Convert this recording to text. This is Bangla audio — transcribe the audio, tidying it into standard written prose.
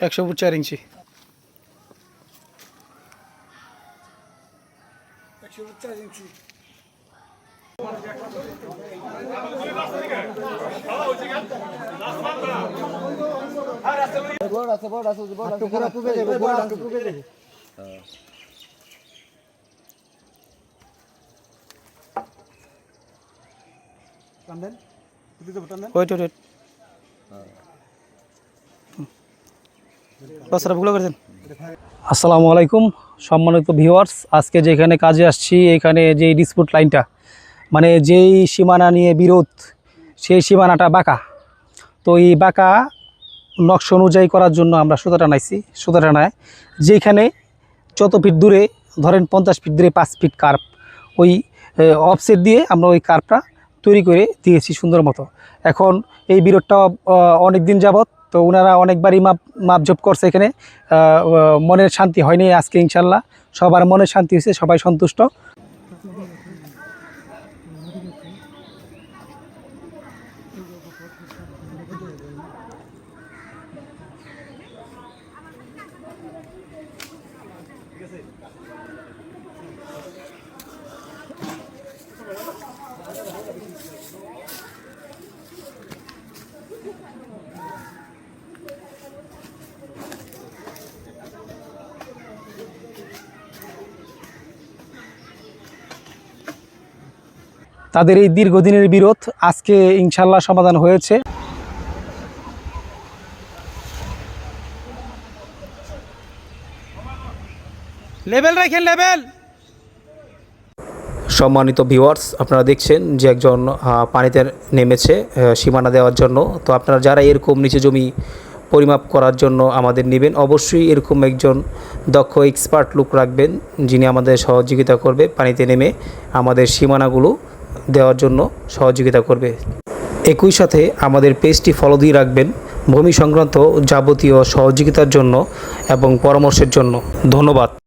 100 ফুট 4 ইঞ্চি। 100 ফুট 4 ইঞ্চি। বড় আছে পুরো পুবে দেবে টানদেন ওয়েট আসসালামু আলাইকুম সম্মানিত ভিউয়ার্স, আজকে যেখানে কাজে আসছি এখানে যে ডিসপুট লাইনটা মানে যেই সীমানা নিয়ে বিরোধ, সেই সীমানাটা বাঁকা। তো এই বাঁকা নকশা অনুযায়ী করার জন্য আমরা সুতা টানাইছি। সুতা টানায় যেখানে যত ফিট দূরে ধরেন 50 ফিট দূরে 5 ফিট কার্ভ, ওই অফসেট দিয়ে আমরা ওই কার্ভটা তৈরি করে দিয়েছি সুন্দর মতো। এখন এই বিরোধটা অনেক দিন যাবত, তো ওনারা অনেকবারই মাপজোপ করছে, এখানে মনের শান্তি হয়নি। আজকে ইনশাল্লাহ সবার মনের শান্তি হয়েছে, সবাই সন্তুষ্ট। তাদের এই দীর্ঘদিনের বিরোধ আজকে ইনশাল্লাহ সমাধান হয়েছে। লেভেল রাখেন, লেভেল। সম্মানিত ভিউয়ার্স, আপনারা দেখছেন যে একজন পানিতে নেমেছে সীমানা দেওয়ার জন্য। তো আপনারা যারা এরকম নিচে জমি পরিমাপ করার জন্য আমাদের নেবেন, অবশ্যই এরকম একজন দক্ষ এক্সপার্ট লোক রাখবেন, যিনি আমাদের সহযোগিতা করবে পানিতে নেমে আমাদের সীমানাগুলো দেওয়ার জন্য সহযোগিতা করবে। একই সাথে আমাদের পেজটি ফলো দিয়ে রাখবেন ভূমি সংক্রান্ত যাবতীয় সহযোগিতার জন্য এবং পরামর্শের জন্য। ধন্যবাদ।